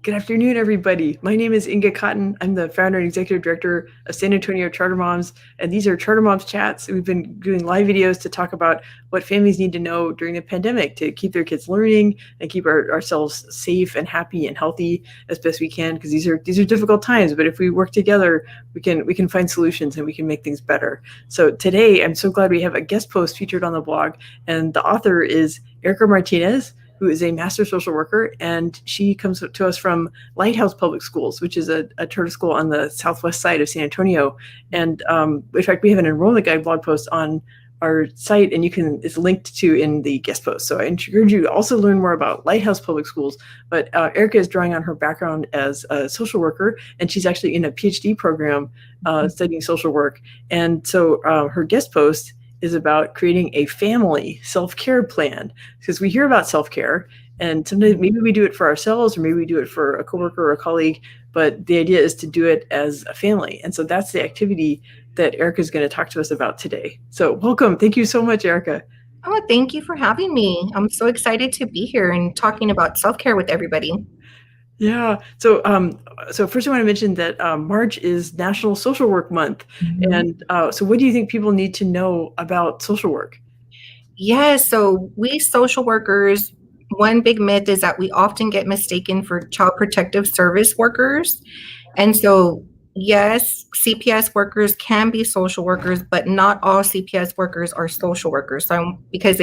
Good afternoon, everybody. My name is Inga Cotton. I'm the founder and executive director of San Antonio Charter Moms, and these are Charter Moms Chats. We've been doing live videos to talk about what families need to know during the pandemic to keep their kids learning and keep ourselves safe and happy and healthy as best we can, because these are difficult times. But if we work together, we can find solutions and we can make things better. So today, I'm so glad we have a guest post featured on the blog, and the author is Erica Martinez, who is a master social worker, and she comes to us from Lighthouse Public Schools, which is a charter school on the southwest side of San Antonio. And in fact, we have an enrollment guide blog post on our site, and it's linked to in the guest post. So I encourage you to also learn more about Lighthouse Public Schools. But Erica is drawing on her background as a social worker, and she's actually in a PhD program studying social work. And so her guest post is about creating a family self-care plan, because we hear about self-care and sometimes maybe we do it for ourselves or maybe we do it for a coworker or a colleague, but the idea is to do it as a family. And so that's the activity that Erica is going to talk to us about today. So welcome. Thank you so much, Erica. Oh, thank you for having me. I'm so excited to be here and talking about self-care with everybody. Yeah. So first I want to mention that March is National Social Work Month. Mm-hmm. And so what do you think people need to know about social work? Yes. So we social workers, one big myth is that we often get mistaken for child protective service workers. And so, yes, CPS workers can be social workers, but not all CPS workers are social workers. So because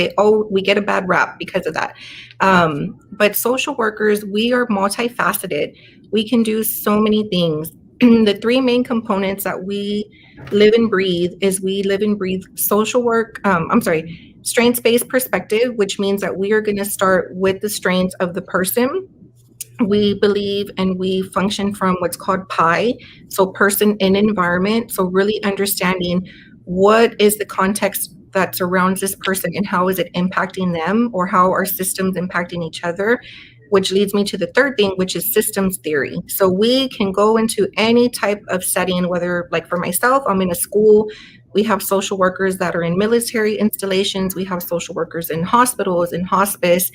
we get a bad rap because of that. But social workers, we are multifaceted. We can do so many things. The three main components that we live and breathe is social work. Strengths-based perspective, which means that we are going to start with the strengths of the person. We believe and we function from what's called PI, so person and environment. So really understanding what is the context that surrounds this person and how is it impacting them, or how are systems impacting each other, which leads me to the third thing, which is systems theory. So we can go into any type of setting, whether, like for myself, I'm in a school. We have social workers that are in military installations. We have social workers in hospitals, in hospice.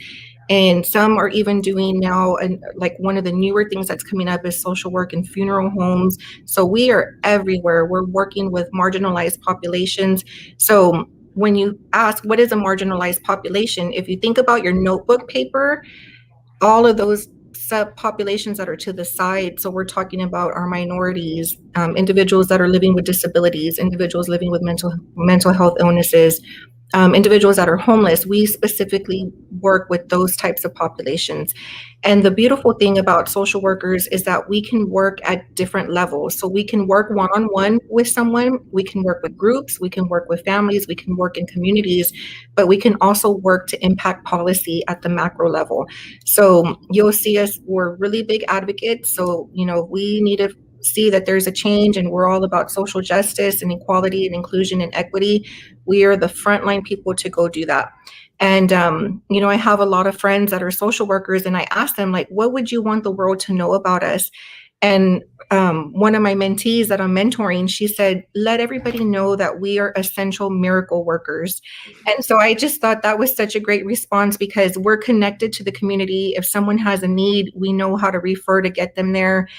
And some are even doing now, and like one of the newer things that's coming up is social work in funeral homes. So we are everywhere. We're working with marginalized populations. So when you ask, what is a marginalized population? If you think about your notebook paper, all of those subpopulations that are to the side. So we're talking about our minorities, individuals that are living with disabilities, individuals living with mental health illnesses, individuals that are homeless. We specifically work with those types of populations. And the beautiful thing about social workers is that we can work at different levels. So we can work one-on-one with someone, we can work with groups, we can work with families, we can work in communities, but we can also work to impact policy at the macro level. So you'll see us, we're really big advocates. So, we need to see that there's a change, and we're all about social justice and equality and inclusion and equity. We are the frontline people to go do that. And, I have a lot of friends that are social workers, and I ask them, like, what would you want the world to know about us? And one of my mentees that I'm mentoring, she said, let everybody know that we are essential miracle workers. And so I just thought that was such a great response, because we're connected to the community. If someone has a need, we know how to refer to get them there.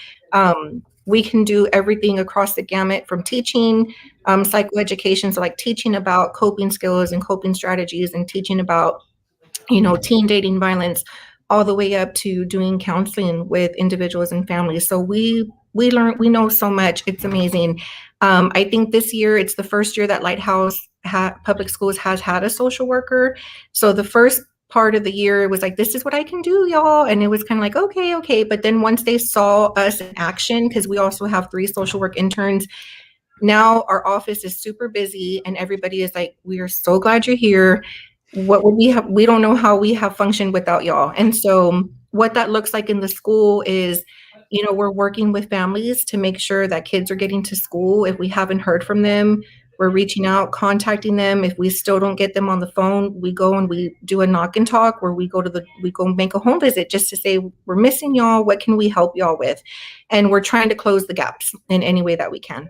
We can do everything across the gamut, from teaching, psychoeducation, so like teaching about coping skills and coping strategies, and teaching about, teen dating violence, all the way up to doing counseling with individuals and families. So we know so much. It's amazing. I think this year, it's the first year that Lighthouse Public Schools has had a social worker. So the first part of the year, it was like, this is what I can do, y'all. And it was kind of like, okay. But then once they saw us in action, because we also have 3 social work interns, now our office is super busy, and everybody is like, we are so glad you're here. What would we have? We don't know how we have functioned without y'all. And so what that looks like in the school is, we're working with families to make sure that kids are getting to school. If we haven't heard from them, we're reaching out, contacting them. If we still don't get them on the phone, we go and we do a knock and talk, where we go make a home visit just to say, we're missing y'all. What can we help y'all with? And we're trying to close the gaps in any way that we can.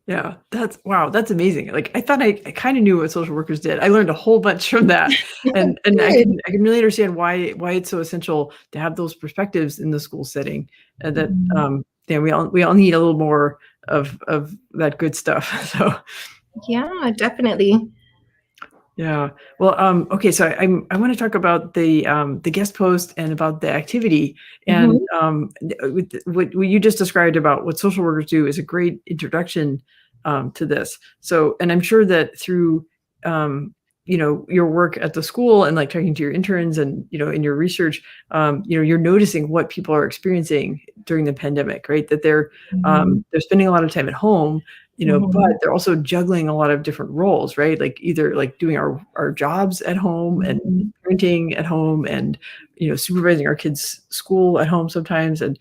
Yeah, that's amazing. Like I thought I kind of knew what social workers did. I learned a whole bunch from that. And Good. I can really understand why it's so essential to have those perspectives in the school setting. And that Mhm. yeah, we all need a little more of that good stuff. So Yeah, definitely. yeah. Well, okay, so I want to talk about the guest post and about the activity. And Mhm. with what you just described about what social workers do is a great introduction to this. So, and I'm sure that through your work at the school and like talking to your interns and in your research, you're noticing what people are experiencing during the pandemic, right? That Mhm. they're spending a lot of time at home, but Mhm. they're also juggling a lot of different roles, right? Like either like doing our jobs at home and Mhm. parenting at home and supervising our kids' school at home sometimes. And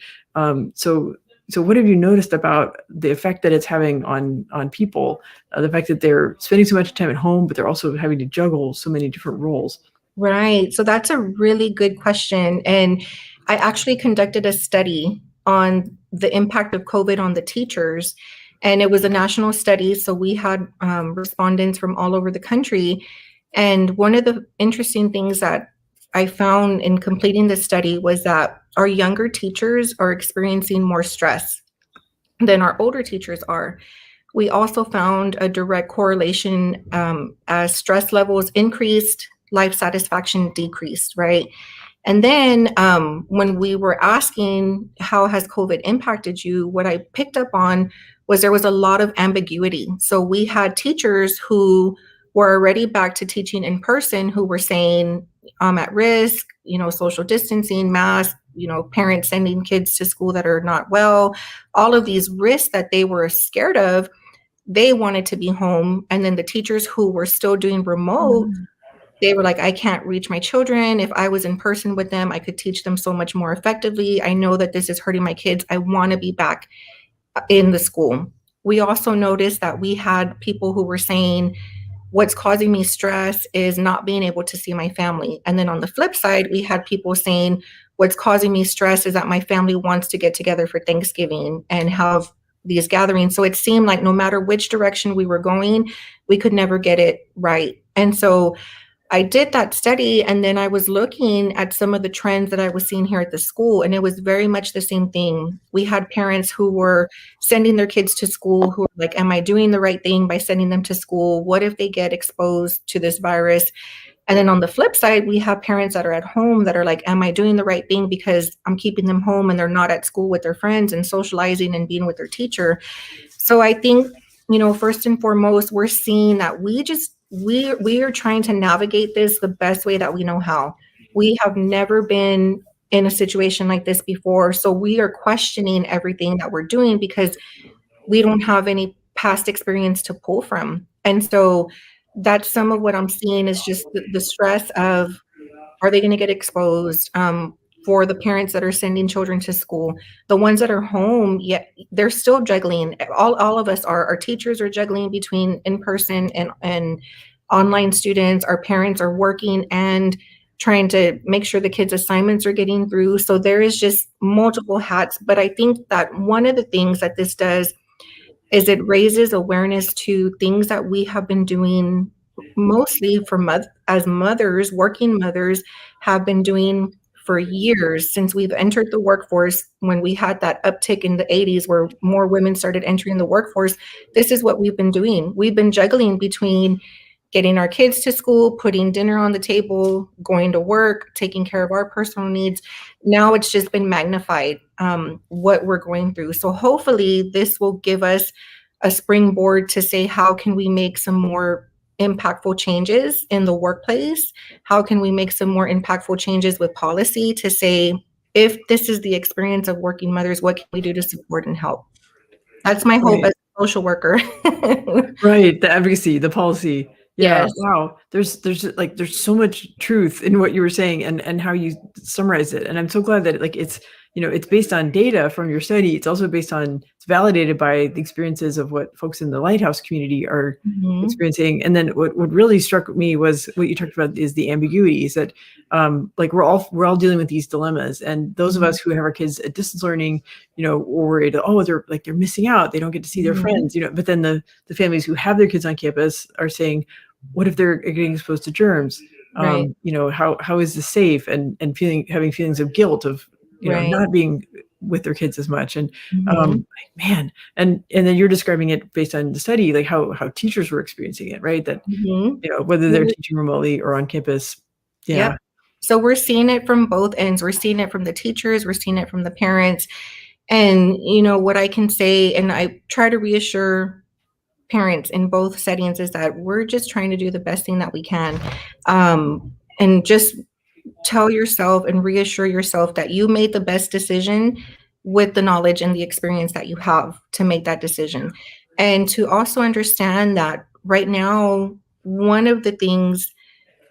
so what have you noticed about the effect that it's having on people? The fact that they're spending so much time at home, but they're also having to juggle so many different roles. Right. So that's a really good question. And I actually conducted a study on the impact of COVID on the teachers. And it was a national study. So we had respondents from all over the country. And one of the interesting things that I found in completing the study was that our younger teachers are experiencing more stress than our older teachers are. We also found a direct correlation as stress levels increased, life satisfaction decreased, right? And then when we were asking how has COVID impacted you, what I picked up on was there was a lot of ambiguity. So we had teachers who were already back to teaching in person who were saying, I'm at risk, social distancing, mask, parents sending kids to school that are not well, all of these risks that they were scared of, they wanted to be home. And then the teachers who were still doing remote, Mhm. they were like, I can't reach my children. If I was in person with them, I could teach them so much more effectively. I know that this is hurting my kids. I want to be back in the school. We also noticed that we had people who were saying, what's causing me stress is not being able to see my family. And then on the flip side, we had people saying, what's causing me stress is that my family wants to get together for Thanksgiving and have these gatherings. So it seemed like no matter which direction we were going, we could never get it right. And so I did that study, and then I was looking at some of the trends that I was seeing here at the school, and it was very much the same thing. We had parents who were sending their kids to school who were like, am I doing the right thing by sending them to school? What if they get exposed to this virus? And then on the flip side, we have parents that are at home that are like, am I doing the right thing because I'm keeping them home and they're not at school with their friends and socializing and being with their teacher? So I think, first and foremost, we're seeing that we are trying to navigate this the best way that we know how. We have never been in a situation like this before. So we are questioning everything that we're doing because we don't have any past experience to pull from. And so that's some of what I'm seeing is just the stress of, are they going to get exposed? For the parents that are sending children to school, the ones that are home, yet they're still juggling. All of us are. Our teachers are juggling between in person and online students. Our parents are working and trying to make sure the kids' assignments are getting through. So there is just multiple hats. But I think that one of the things that this does is it raises awareness to things that we have been doing mostly as mothers, working mothers have been doing for years since we've entered the workforce. When we had that uptick in the 80s where more women started entering the workforce, this is what we've been doing. We've been juggling between getting our kids to school, putting dinner on the table, going to work, taking care of our personal needs. Now it's just been magnified, what we're going through. So hopefully this will give us a springboard to say, how can we make some more impactful changes in the workplace? How can we make some more impactful changes with policy to say, if this is the experience of working mothers, what can we do to support and help? That's my hope Right. as a social worker. Right, the advocacy, the policy. Yeah, Yes. wow. There's so much truth in what you were saying and how you summarize it. And I'm so glad that like it's based on data from your study. It's also it's validated by the experiences of what folks in the Lighthouse community are experiencing. And then what really struck me was what you talked about is the ambiguity, is that like we're all dealing with these dilemmas. And those of us who have our kids at distance learning, we're worried, oh, they're missing out. They don't get to see their friends, but then the families who have their kids on campus are saying, what if they're getting exposed to germs? Right. How is this safe? And having feelings of guilt of, Right. not being with their kids as much. And man, and then you're describing it based on the study, like how teachers were experiencing it, right? That, whether they're teaching remotely or on campus. Yeah. Yep. So we're seeing it from both ends. We're seeing it from the teachers, we're seeing it from the parents. And, what I can say, and I try to reassure parents in both settings, is that we're just trying to do the best thing that we can. And just tell yourself and reassure yourself that you made the best decision with the knowledge and the experience that you have to make that decision. And to also understand that right now, one of the things,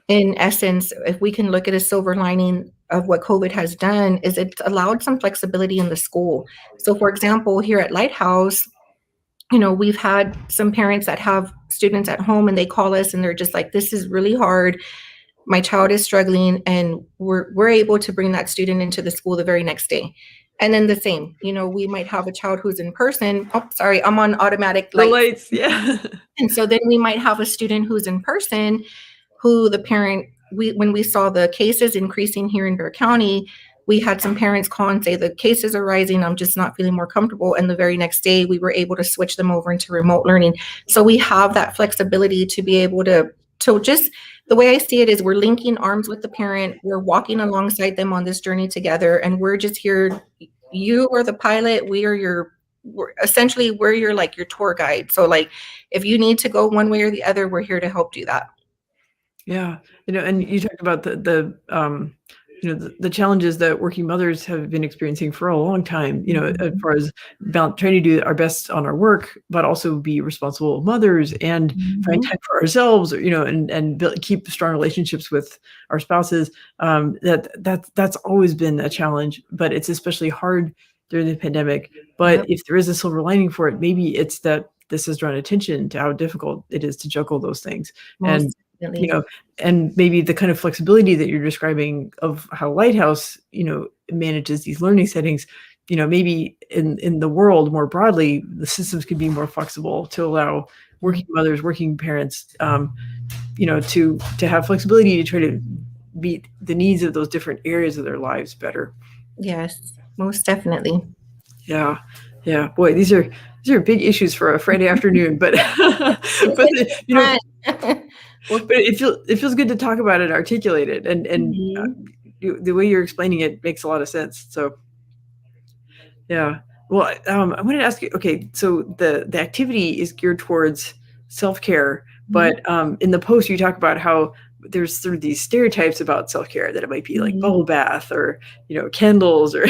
in essence, if we can look at a silver lining of what COVID has done, is it's allowed some flexibility in the school. So for example, here at Lighthouse, we've had some parents that have students at home and they call us and they're just like, this is really hard. My child is struggling, and we're able to bring that student into the school the very next day. And then the same, we might have a child who's in person. Oh, sorry, I'm on automatic lights. Yeah. And so then we might have a student who's in person, who the parent, when we saw the cases increasing here in Bexar County, we had some parents call and say, the cases are rising, I'm just not feeling more comfortable. And the very next day, we were able to switch them over into remote learning. So we have that flexibility to be able to just, the way I see it is, we're linking arms with the parent, we're walking alongside them on this journey together, and we're just here. You are the pilot, we're your tour guide. So like, if you need to go one way or the other, we're here to help do that. Yeah. And you talked about the challenges that working mothers have been experiencing for a long time, as far as trying to do our best on our work, but also be responsible mothers and find time for ourselves, and keep strong relationships with our spouses. That's always been a challenge, but it's especially hard during the pandemic. But if there is a silver lining for it, maybe it's that this has drawn attention to how difficult it is to juggle those things. And maybe the kind of flexibility that you're describing of how Lighthouse, manages these learning settings, maybe in the world more broadly, the systems could be more flexible to allow working mothers, working parents, to have flexibility to try to meet the needs of those different areas of their lives better. Yes, most definitely. Yeah. Yeah. Boy, these are big issues for a Friday afternoon, but but it feels good to talk about it, articulate it, and the way you're explaining it makes a lot of sense. So, yeah. Well, I wanted to ask you. Okay, so the activity is geared towards self-care, but in the post you talk about how there's sort of these stereotypes about self-care, that it might be like bubble bath or candles or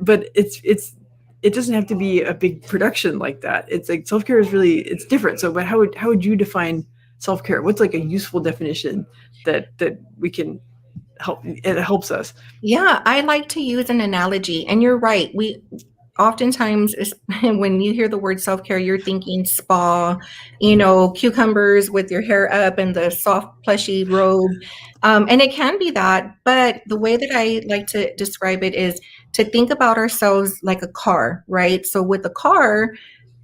but it doesn't have to be a big production like that. It's like self-care is it's different. So, but how would you define self-care? What's like a useful definition that we can it helps us? Yeah, I like to use an analogy, and you're right. We oftentimes, when you hear the word self-care, you're thinking spa, cucumbers with your hair up and the soft plushy robe. And it can be that, but the way that I like to describe it is to think about ourselves like a car, right? So with a car,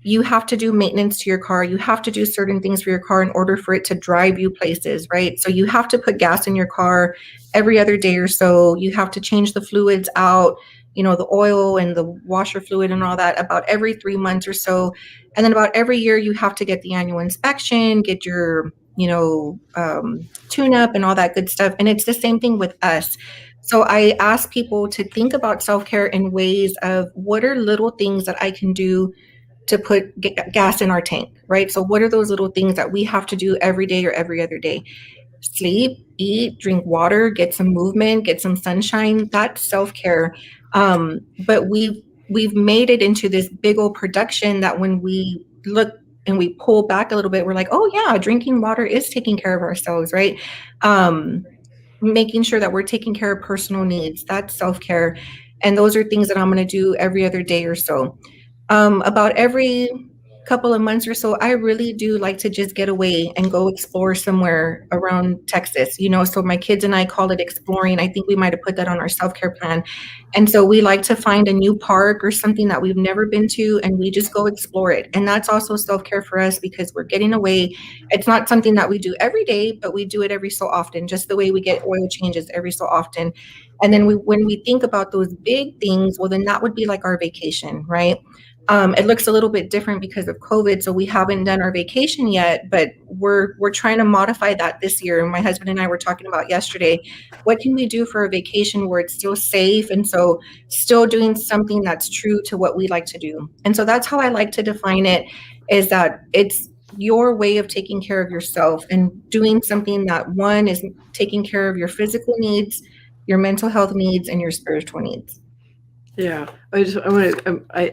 you have to do maintenance to your car. You have to do certain things for your car in order for it to drive you places, right? So you have to put gas in your car every other day or so. You have to change the fluids out, the oil and the washer fluid and all that, about every 3 months or so. And then about every year, you have to get the annual inspection, get your, tune up and all that good stuff. And it's the same thing with us. So I ask people to think about self-care in ways of, what are little things that I can do to put gas in our tank, right? So what are those little things that we have to do every day or every other day? Sleep, eat, drink water, get some movement, get some sunshine. That's self-care. But we've made it into this big old production that when we look and we pull back a little bit, we're like, oh yeah, drinking water is taking care of ourselves, right? making sure that we're taking care of personal needs. That's self-care. And those are things that I'm going to do every other day or so. About every couple of months or so, I really do like to just get away and go explore somewhere around Texas, so my kids and I call it exploring. I think we might have put that on our self-care plan. And so we like to find a new park or something that we've never been to, and we just go explore it. And that's also self-care for us because we're getting away. It's not something that we do every day, but we do it every so often, just the way we get oil changes every so often. And then when we think about those big things, well, then that would be like our vacation, right? It looks a little bit different because of COVID, so we haven't done our vacation yet, but we're trying to modify that this year. My husband and I were talking about yesterday, what can we do for a vacation where it's still safe and so still doing something that's true to what we like to do. And so that's how I like to define it, is that it's your way of taking care of yourself and doing something that, one, is taking care of your physical needs, your mental health needs, and your spiritual needs. Yeah, I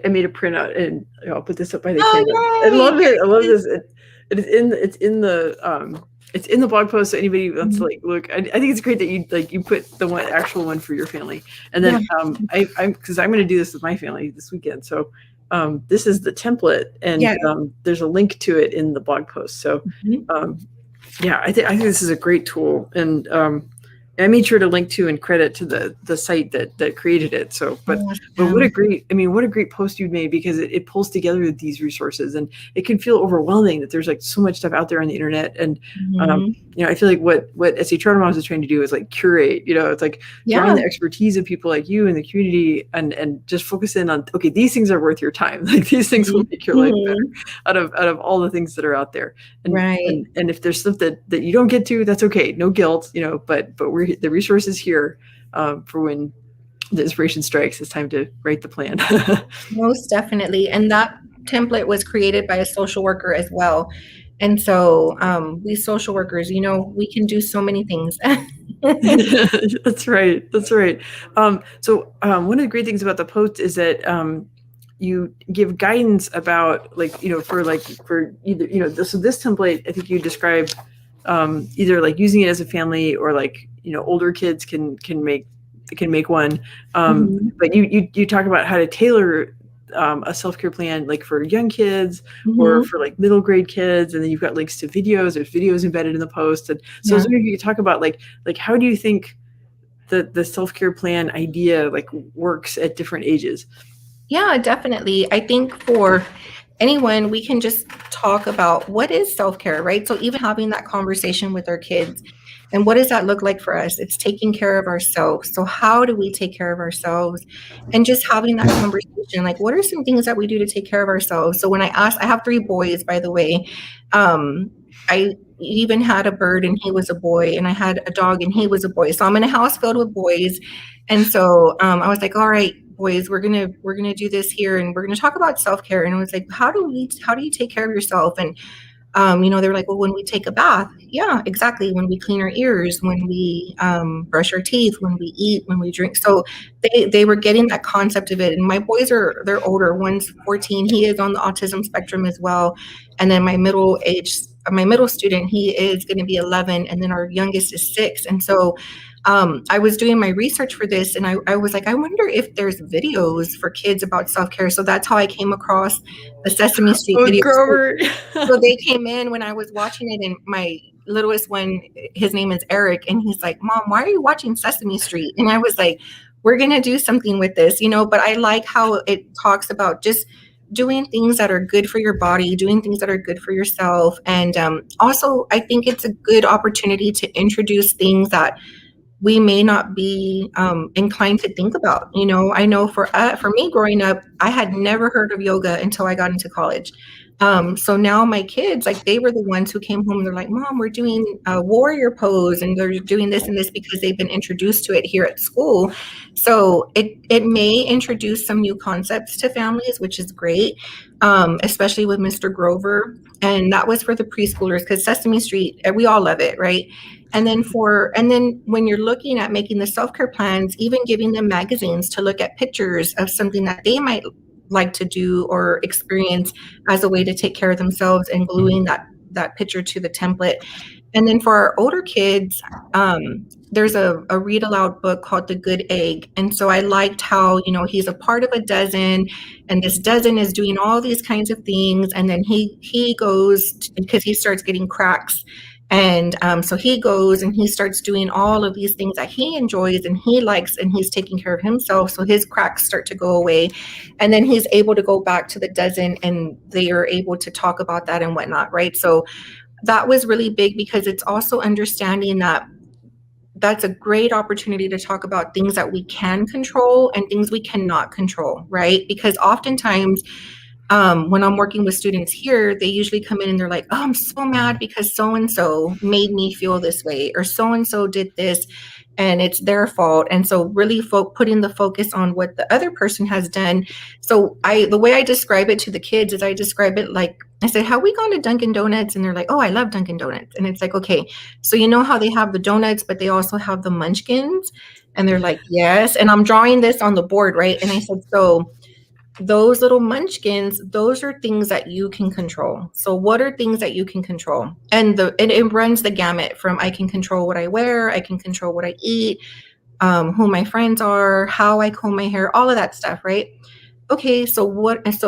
made a printout and I'll put this up by the Oh, camera. I love yay! it. I love this. It's in the blog post. So anybody wants to like look, I think it's great that you put the actual one for your family. And then because I'm going to do this with my family this weekend. So this is the template, and there's a link to it in the blog post. So I think this is a great tool, and I made sure to link to and credit to the site that created it. So, but what a great post you made, because it pulls together these resources, and it can feel overwhelming that there's like so much stuff out there on the internet. And, I feel like what SA Charter Moms is trying to do is like curate, it's like drawing the expertise of people like you in the community and just focus in on, okay, these things are worth your time. Like these things will make your life better out of all the things that are out there. And, and if there's stuff that you don't get to, that's okay. No guilt, but the resources here for when the inspiration strikes. It's time to write the plan. Most definitely. And that template was created by a social worker as well. And so we social workers, we can do so many things. That's right. So one of the great things about the post is that you give guidance about for either, so this template, I think you describe either like using it as a family, or like, older kids can make one. But you talk about how to tailor a self-care plan, like for young kids or for like middle grade kids. And then you've got links to videos. There's videos embedded in the post. And so I was wondering if you could talk about like how do you think the self-care plan idea like works at different ages? Yeah, definitely. I think for anyone, we can just talk about what is self-care, right? So even having that conversation with our kids, and what does that look like for us? It's taking care of ourselves. So how do we take care of ourselves? And just having that conversation, like what are some things that we do to take care of ourselves? So when I have 3 boys, by the way. I even had a bird and he was a boy, and I had a dog and he was a boy. So I'm in a house filled with boys. And so I was like, all right, boys, we're gonna do this here, and we're gonna talk about self-care. And I was like, how do you take care of yourself? And they were like, well, when we take a bath. Yeah, exactly. When we clean our ears, when we brush our teeth, when we eat, when we drink. So they were getting that concept of it. And my boys they're older. One's 14. He is on the autism spectrum as well. And then my middle student, he is going to be 11. And then our youngest is 6. And so I was doing my research for this, and I was like, I wonder if there's videos for kids about self-care. So that's how I came across the Sesame Street videos. So they came in when I was watching it, and my littlest one, his name is Eric, and he's like, Mom, why are you watching Sesame Street? And I was like, we're going to do something with this, but I like how it talks about just doing things that are good for your body, doing things that are good for yourself. And also, I think it's a good opportunity to introduce things that we may not be inclined to think about. I know for me growing up, I had never heard of yoga until I got into college. So now my kids, like, they were the ones who came home and they're like, Mom, we're doing a warrior pose, and they're doing this and this because they've been introduced to it here at school. So it may introduce some new concepts to families, which is great, especially with Mr. Grover. And that was for the preschoolers, because Sesame Street, we all love it, right? And then when you're looking at making the self-care plans, even giving them magazines to look at pictures of something that they might like to do or experience as a way to take care of themselves, and gluing that picture to the template. And then for our older kids, there's a read aloud book called The Good Egg. And so I liked how, he's a part of a dozen, and this dozen is doing all these kinds of things. And then he goes, because he starts getting cracks. And so he goes and he starts doing all of these things that he enjoys and he likes, and he's taking care of himself. So his cracks start to go away. And then he's able to go back to the dozen, and they are able to talk about that and whatnot, right? So that was really big, because it's also understanding that that's a great opportunity to talk about things that we can control and things we cannot control, right? Because oftentimes when I'm working with students here, they usually come in and they're like, oh, I'm so mad because so-and-so made me feel this way, or so-and-so did this and it's their fault. And so really putting the focus on what the other person has done. So the way I describe it to the kids is I describe it like, I said, have we gone to Dunkin' Donuts? And they're like, oh, I love Dunkin' Donuts. And it's like, okay, so you know how they have the donuts, but they also have the munchkins? And they're like, yes. And I'm drawing this on the board, right? And I said, so those little munchkins, those are things that you can control. So what are things that you can control? And it runs the gamut from, I can control what I wear, I can control what I eat, who my friends are, how I comb my hair, all of that stuff, right? Okay, so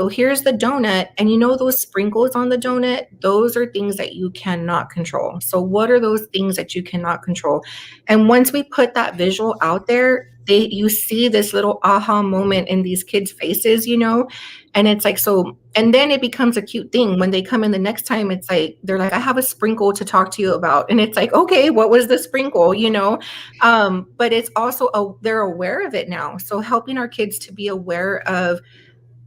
here's the donut, and those sprinkles on the donut, those are things that you cannot control. So what are those things that you cannot control? And once we put that visual out there, you see this little aha moment in these kids' faces, and it's like, so, and then it becomes a cute thing when they come in the next time. It's like, they're like, I have a sprinkle to talk to you about. And it's like, okay, what was the sprinkle, but it's also, they're aware of it now. So helping our kids to be aware of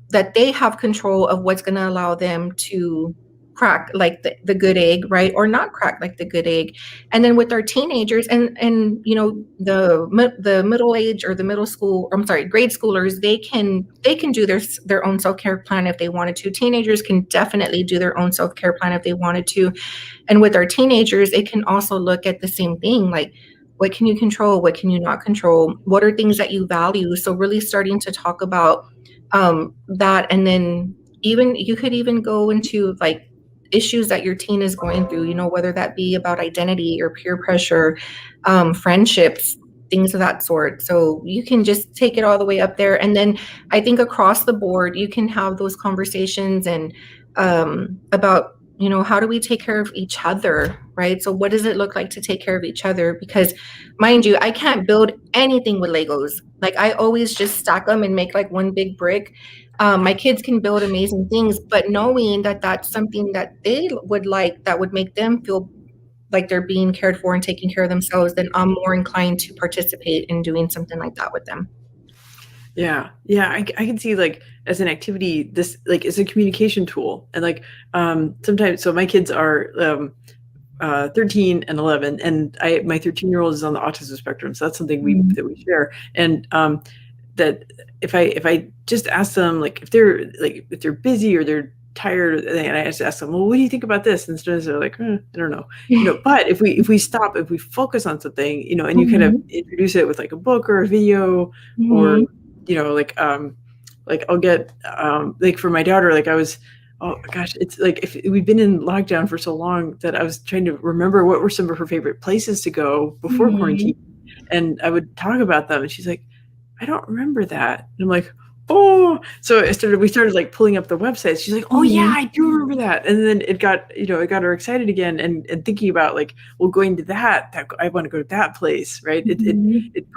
that they have control of what's going to allow them to crack like the good egg, right? Or not crack like the good egg. And then with our teenagers and the middle age or the middle school, grade schoolers, they can do their own self-care plan if they wanted to. Teenagers can definitely do their own self-care plan if they wanted to. And with our teenagers, they can also look at the same thing, like, what can you control? What can you not control? What are things that you value? So really starting to talk about that. And then you could even go into like issues that your teen is going through, whether that be about identity or peer pressure, friendships, things of that sort. So you can just take it all the way up there. And then I think across the board, you can have those conversations and about, how do we take care of each other, right? So what does it look like to take care of each other? Because mind you, I can't build anything with Legos. Like I always just stack them and make like one big brick. My kids can build amazing things, but knowing that that's something that they would like, that would make them feel like they're being cared for and taking care of themselves, then I'm more inclined to participate in doing something like that with them. Yeah. I can see like as an activity, this like is a communication tool. And like sometimes, so my kids are 13 and 11, and my 13-year-old is on the autism spectrum. So that's something that we share. And that if I just ask them, like if they're busy or they're tired, and I just ask them, well, what do you think about this? Instead of they're like, I don't know, but if we stop, if we focus on something, and you kind of introduce it with like a book or a video, or, like I'll get, like for my daughter, like I was, oh gosh, it's like if we've been in lockdown for so long that I was trying to remember what were some of her favorite places to go before quarantine. And I would talk about them, and she's like, I don't remember that. And I'm like, oh, so we started like pulling up the website. She's like, oh yeah, I do remember that. And then it got her excited again and thinking about like, well, going to that I want to go to that place, right? It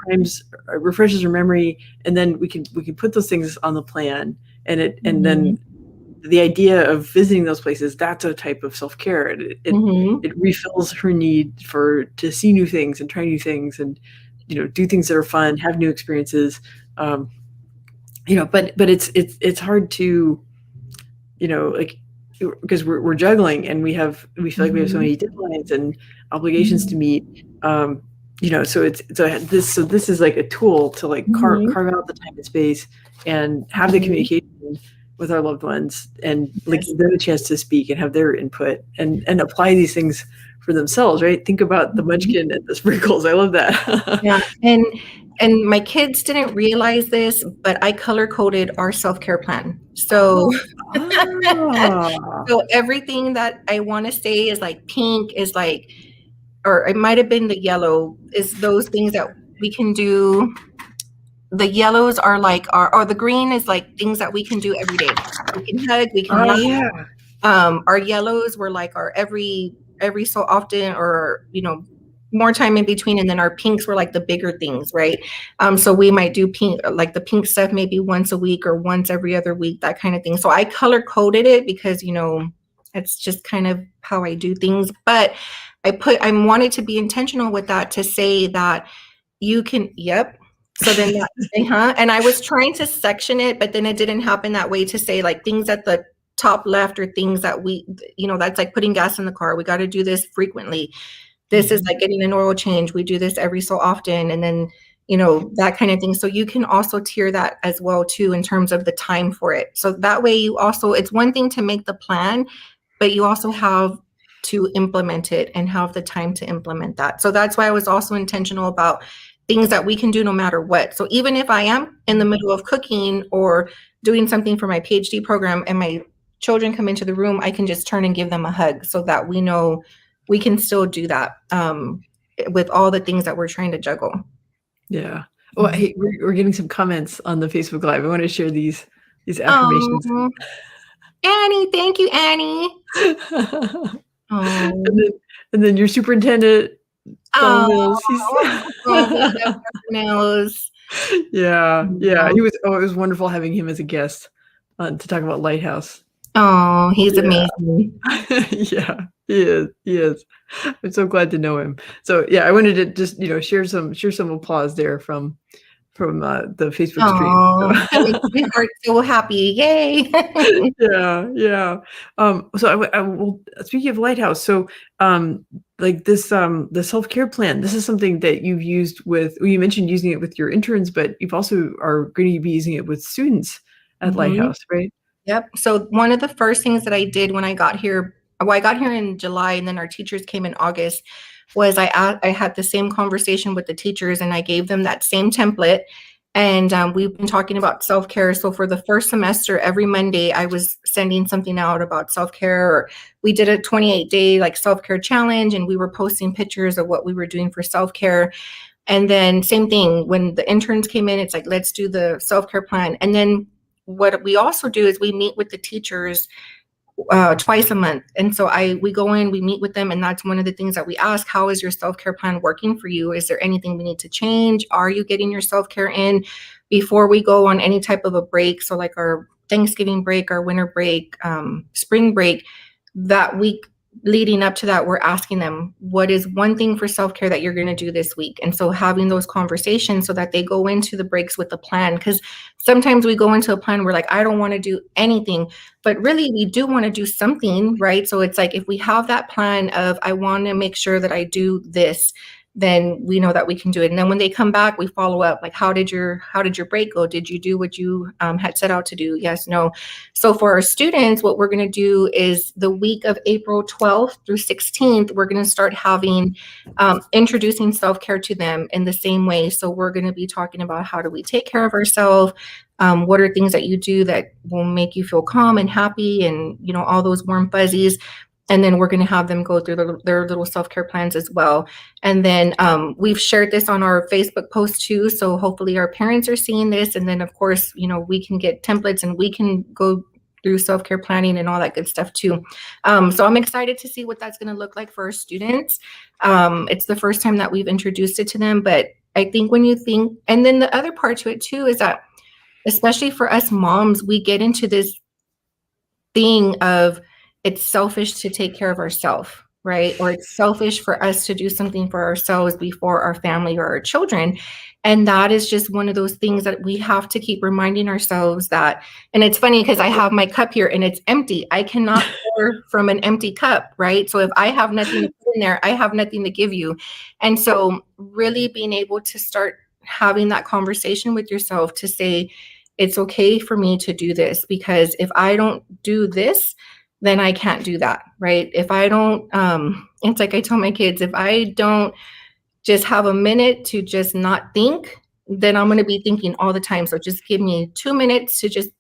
refreshes her memory, and then we can put those things on the plan, and then the idea of visiting those places, that's a type of self-care. It refills her need to see new things and try new things and, do things that are fun, have new experiences. But it's hard to, like, because we're juggling and we feel like we have so many deadlines and obligations to meet. So this is like a tool to like carve out the time and space and have the communication with our loved ones, and like give them a chance to speak and have their input and apply these things for themselves, right? Think about the munchkin and the sprinkles. I love that. Yeah. And my kids didn't realize this, but I color coded our self-care plan. So, so everything that I want to say is like pink, is like or it might have been the yellow, is those things that we can do. The yellows are like or the green is like things that we can do every day. We can hug, we can laugh. Yeah. Our yellows were like our every so often, or more time in between, and then our pinks were like the bigger things, right? So we might do pink, like the pink stuff, maybe once a week or once every other week, that kind of thing. So I color coded it because it's just kind of how I do things. But I wanted to be intentional with that, to say that you can. Yep. So then that, and I was trying to section it, but then it didn't happen that way, to say like things at the top left are things that we, that's like putting gas in the car. We got to do this frequently. This is like getting an oil change. We do this every so often. And then, that kind of thing. So you can also tier that as well too, in terms of the time for it. So that way it's one thing to make the plan, but you also have to implement it and have the time to implement that. So that's why I was also intentional about things that we can do no matter what. So even if I am in the middle of cooking or doing something for my PhD program and my children come into the room, I can just turn and give them a hug, so that we know we can still do that with all the things that we're trying to juggle. Yeah. Well, hey, we're getting some comments on the Facebook Live. I want to share these affirmations. Annie, thank you, Annie. And then your superintendent, Mills. Mills. Yeah. It was wonderful having him as a guest to talk about Lighthouse. Oh, he's amazing. Yeah, he is. I'm so glad to know him. So yeah, I wanted to just share some applause there from the Facebook stream. So. My heart's so happy! Yay! Yeah. So I will. Speaking of Lighthouse, so like this the self-care plan. This is something that you've used with. Well, you mentioned using it with your interns, but you've also are going to be using it with students at Lighthouse, right? Yep. So one of the first things that I did when I got here, I got here in July, and then our teachers came in August, was I had the same conversation with the teachers, and I gave them that same template. And we've been talking about self-care. So for the first semester, every Monday, I was sending something out about self-care. Or we did a 28-day like self-care challenge, and we were posting pictures of what we were doing for self-care. And then same thing, when the interns came in, it's like, let's do the self-care plan. And then what we also do is we meet with the teachers twice a month. And so we go in, we meet with them, and that's one of the things that we ask: how is your self-care plan working for you? Is there anything we need to change? Are you getting your self-care in before we go on any type of a break? So like our Thanksgiving break, our winter break, spring break, that week leading up to that, we're asking them, what is one thing for self-care that you're going to do this week? And so having those conversations so that they go into the breaks with a plan, because sometimes we go into a plan, we're like, I don't want to do anything, but really we do want to do something, right? So it's like, if we have that plan of, I want to make sure that I do this, then we know that we can do it. And then when they come back, we follow up, like, how did your break go? Did you do what you had set out to do? Yes, no. So for our students, what we're going to do is the week of April 12th through 16th, we're going to start having introducing self-care to them in the same way. So we're going to be talking about, how do we take care of ourselves? What are things that you do that will make you feel calm and happy, and all those warm fuzzies. And then we're going to have them go through their little self-care plans as well. And then we've shared this on our Facebook post too. So hopefully our parents are seeing this. And then of course, we can get templates and we can go through self-care planning and all that good stuff too. So I'm excited to see what that's going to look like for our students. It's the first time that we've introduced it to them, but I think when you think, and then the other part to it too, is that especially for us moms, we get into this thing of, it's selfish to take care of ourselves, right? Or it's selfish for us to do something for ourselves before our family or our children. And that is just one of those things that we have to keep reminding ourselves that. And it's funny because I have my cup here and it's empty. I cannot pour from an empty cup, right? So if I have nothing to put in there, I have nothing to give you. And so really being able to start having that conversation with yourself to say, it's okay for me to do this, because if I don't do this, then I can't do that, right? If I don't, it's like I tell my kids, if I don't just have a minute to just not think, then I'm going to be thinking all the time. So just give me 2 minutes to just,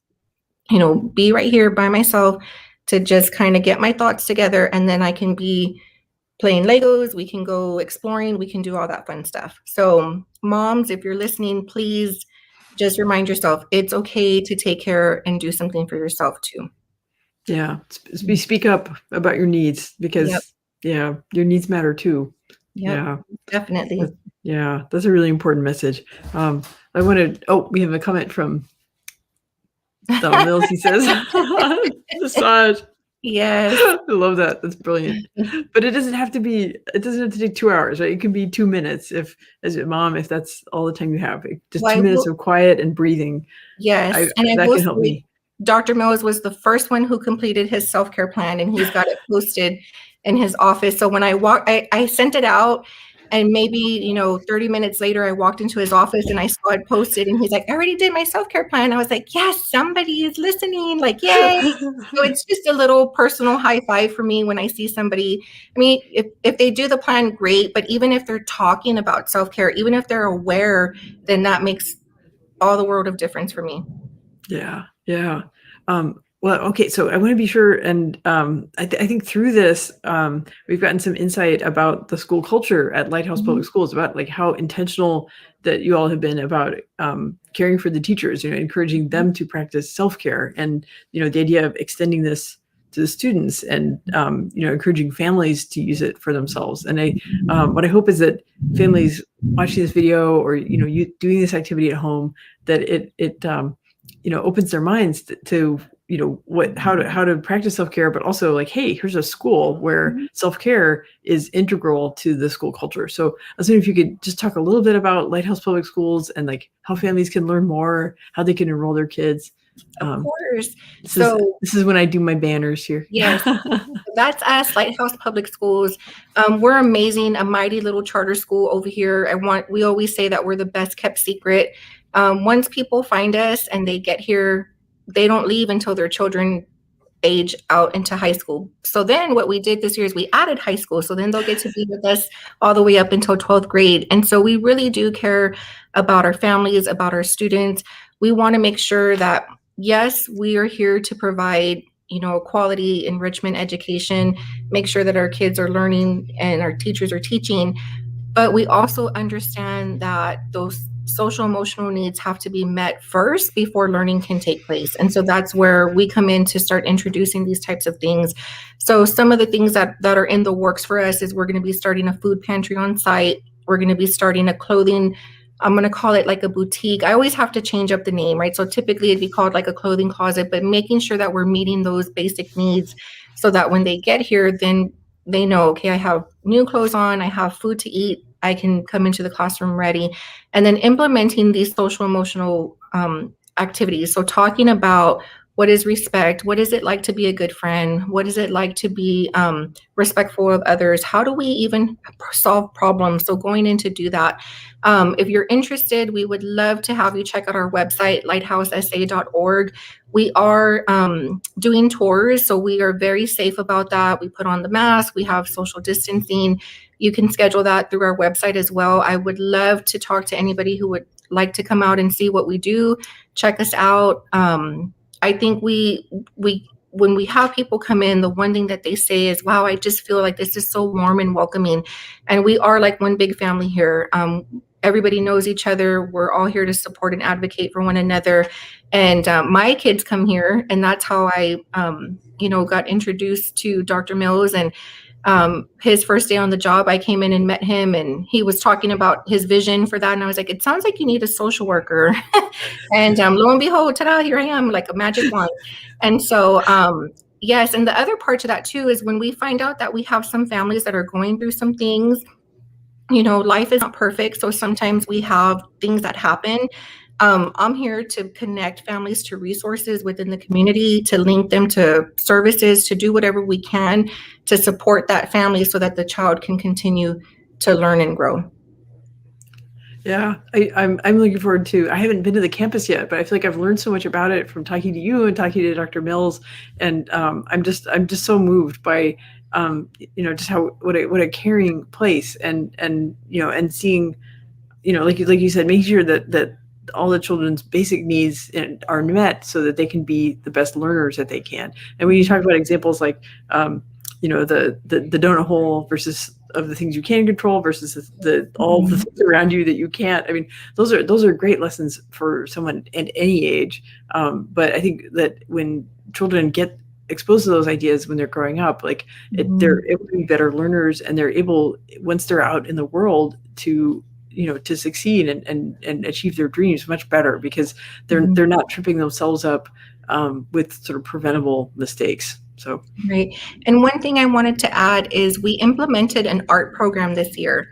be right here by myself, to just kind of get my thoughts together. And then I can be playing Legos, we can go exploring, we can do all that fun stuff. So moms, if you're listening, please just remind yourself it's okay to take care and do something for yourself too. Yeah. Speak up about your needs because your needs matter too. Yep, Yeah. definitely. Yeah, that's a really important message. I wanted, we have a comment from Donald Mills. He says, massage. Yes. I love that. That's brilliant. But it doesn't have to take 2 hours, right? It can be 2 minutes as a mom, if that's all the time you have. Just 2 minutes of quiet and breathing. Yes. That can help me. Dr. Mills was the first one who completed his self-care plan, and he's got it posted in his office. So when I sent it out, and maybe, 30 minutes later, I walked into his office and I saw it posted, and he's like, I already did my self-care plan. I was like, yes, somebody is listening. Like, yay. So it's just a little personal high five for me when I see somebody. I mean, if they do the plan, great. But even if they're talking about self-care, even if they're aware, then that makes all the world of difference for me. Yeah. Yeah. Well, okay. So I want to be sure. And I think through this, we've gotten some insight about the school culture at Lighthouse Public Schools, about like how intentional that you all have been about caring for the teachers, encouraging them to practice self-care, and, the idea of extending this to the students, and, encouraging families to use it for themselves. And what I hope is that families watching this video, or, you doing this activity at home, that it opens their minds to how to practice self-care, but also like, hey, here's a school where self-care is integral to the school culture. So I was wondering if you could just talk a little bit about Lighthouse Public Schools, and like how families can learn more, how they can enroll their kids. Of course. This is when I do my banners here. Yes. That's us, Lighthouse Public Schools. We're amazing, a mighty little charter school over here. We always say that we're the best kept secret. Once people find us and they get here, they don't leave until their children age out into high school. So then what we did this year is we added high school. So then they'll get to be with us all the way up until 12th grade. And so we really do care about our families, about our students. We want to make sure that, yes, we are here to provide, a quality enrichment education, make sure that our kids are learning and our teachers are teaching. But we also understand that those social emotional needs have to be met first before learning can take place. And so that's where we come in to start introducing these types of things. So some of the things that are in the works for us is we're going to be starting a food pantry on site. We're going to be starting a clothing, I'm going to call it like a boutique. I always have to change up the name, right? So typically it'd be called like a clothing closet, but making sure that we're meeting those basic needs so that when they get here, then they know, okay, I have new clothes on, I have food to eat, I can come into the classroom ready. And then implementing these social emotional activities. So talking about what is respect, what is it like to be a good friend, what is it like to be respectful of others, how do we even solve problems? So going in to do that. If you're interested, we would love to have you check out our website, lighthousesa.org. We are doing tours, so we are very safe about that. We put on the mask, we have social distancing. You can schedule that through our website as well. I would love to talk to anybody who would like to come out and see what we do. Check us out. I think when we have people come in, the one thing that they say is, wow, I just feel like this is so warm and welcoming. And we are like one big family here. Everybody knows each other. We're all here to support and advocate for one another. And my kids come here, and that's how I, got introduced to Dr. Mills. And his first day on the job, I came in and met him, and he was talking about his vision for that. And I was like, it sounds like you need a social worker. And lo and behold, ta-da, here I am, like a magic wand. And so, yes. And the other part to that too is when we find out that we have some families that are going through some things, life is not perfect. So sometimes we have things that happen. I'm here to connect families to resources within the community, to link them to services, to do whatever we can to support that family so that the child can continue to learn and grow. Yeah, I'm looking forward to. I haven't been to the campus yet, but I feel like I've learned so much about it from talking to you and talking to Dr. Mills, and I'm just so moved by just what a caring place, and seeing, like you said, making sure that all the children's basic needs are met so that they can be the best learners that they can. And when you talk about examples like the donut hole versus of the things you can control versus all the things around you that you can't. I mean, those are great lessons for someone at any age. But I think that when children get exposed to those ideas when they're growing up, like they're able to be better learners, and they're able, once they're out in the world, to to succeed and achieve their dreams much better, because they're not tripping themselves up with sort of preventable mistakes. So right. And one thing I wanted to add is we implemented an art program this year,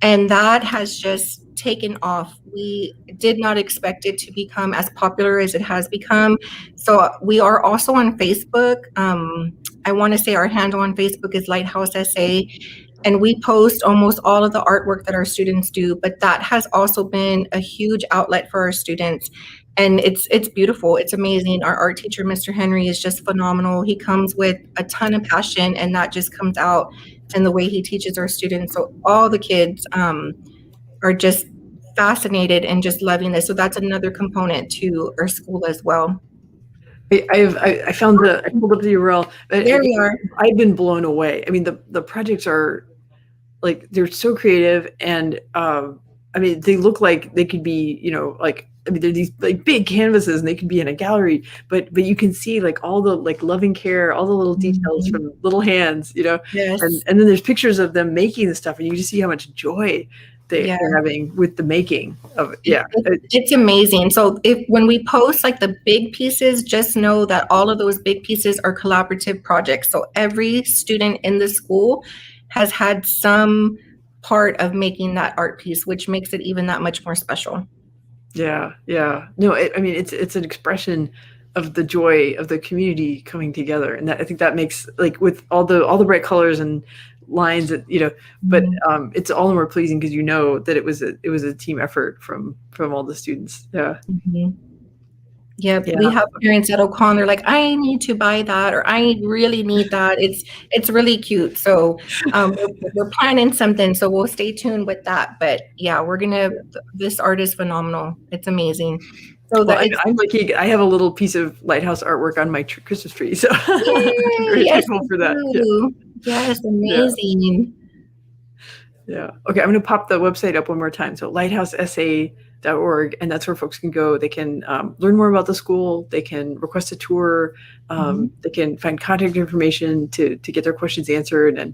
and that has just taken off. We did not expect it to become as popular as it has become. So we are also on Facebook. I want to say our handle on Facebook is Lighthouse SA, and we post almost all of the artwork that our students do, but that has also been a huge outlet for our students. And it's beautiful. It's amazing. Our art teacher, Mr. Henry, is just phenomenal. He comes with a ton of passion, and that just comes out in the way he teaches our students. So all the kids are just fascinated and just loving this. So that's another component to our school as well. I found I pulled up the URL. There we are. I've been blown away. I mean, the projects are like, they're so creative, and I mean, they look like they could be, like, I mean, they're these like big canvases, and they could be in a gallery, but you can see like all the like loving care, all the little details from little hands, Yes. and then there's pictures of them making the stuff, and you just see how much joy they're having with the making of it. Yeah. It's amazing. So when we post like the big pieces, just know that all of those big pieces are collaborative projects. So every student in the school has had some part of making that art piece, which makes it even that much more special. Yeah. No, I mean, it's an expression of the joy of the community coming together, and I think that makes, like, with all the bright colors and lines that but it's all the more pleasing because that it was a team effort from all the students. Yeah. Yeah, we have parents that'll call and they're like, I need to buy that, or I really need that. It's really cute. So we're planning something, so we'll stay tuned with that. But yeah, this art is phenomenal. It's amazing. So I'm lucky. I have a little piece of Lighthouse artwork on my Christmas tree, so I'm very grateful for that. Yes, amazing. Yeah. Okay, I'm going to pop the website up one more time. So lighthousesa.org, and that's where folks can go. They can learn more about the school. They can request a tour. They can find contact information to get their questions answered. And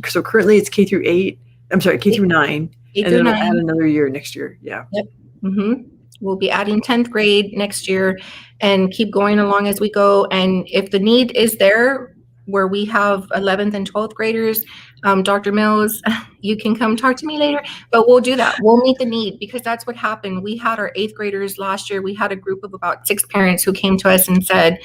so currently it's K through 8. I'm sorry, K through 9, and then it'll add another year next year. Yeah. Yep. We'll be adding 10th grade next year, and keep going along as we go. And if the need is there, where we have 11th and 12th graders, Dr. Mills, you can come talk to me later, but we'll do that. We'll meet the need, because that's what happened. We had our 8th graders last year. We had a group of about 6 parents who came to us and said,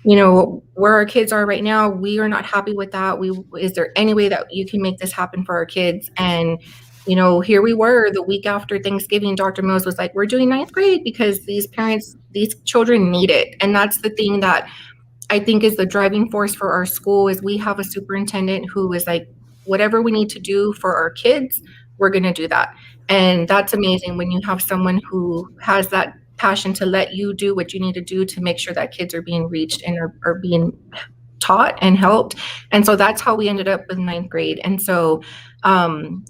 where our kids are right now, we are not happy with that. Is there any way that you can make this happen for our kids? And here we were the week after Thanksgiving. Dr. Mills was like, we're doing 9th grade because these children need it. And that's the thing that I think is the driving force for our school, is we have a superintendent who is like, whatever we need to do for our kids, we're going to do that. And that's amazing when you have someone who has that passion to let you do what you need to do to make sure that kids are being reached and are being taught and helped. And so that's how we ended up with 9th grade. And so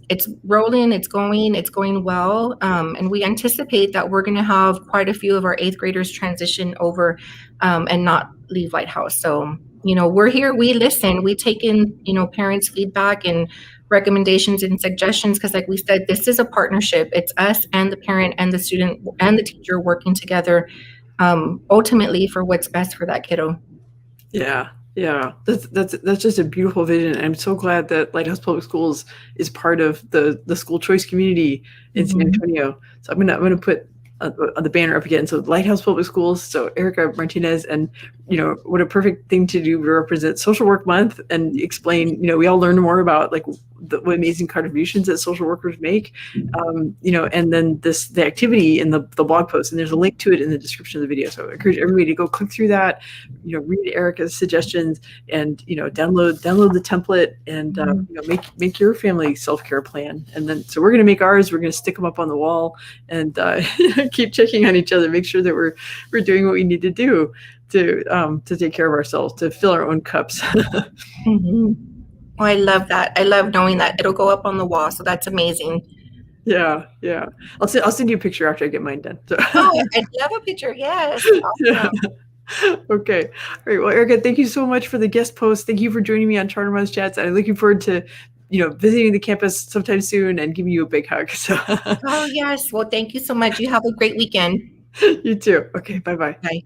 it's rolling, it's going well. And we anticipate that we're going to have quite a few of our 8th graders transition over and not leave Lighthouse. So, we're here, we listen, we take in, parents' feedback and recommendations and suggestions, because like we said, this is a partnership. It's us and the parent and the student and the teacher working together ultimately for what's best for that kiddo. Yeah, that's just a beautiful vision. I'm so glad that Lighthouse Public Schools is part of the school choice community in San Antonio. So I'm gonna put the banner up again. So Lighthouse Public Schools. So Erica Martinez, and what a perfect thing to do to represent Social Work Month and explain. We all learn more about like what amazing contributions that social workers make, and then the activity in the blog post, and there's a link to it in the description of the video. So I encourage everybody to go click through that, read Erica's suggestions, and download the template, and make your family self-care plan. And then so we're going to make ours. We're going to stick them up on the wall and keep checking on each other, make sure that we're doing what we need to do to take care of ourselves, to fill our own cups. Mm-hmm. Oh, I love that. I love knowing that it'll go up on the wall. So that's amazing. Yeah. I'll send you a picture after I get mine done. So. Oh, I'd love a picture. Yes. Awesome. Yeah. Okay. All right. Well, Erica, thank you so much for the guest post. Thank you for joining me on Charter Moms Chats. I'm looking forward to, visiting the campus sometime soon and giving you a big hug. So. Oh, yes. Well, thank you so much. You have a great weekend. You too. Okay. Bye-bye. Bye.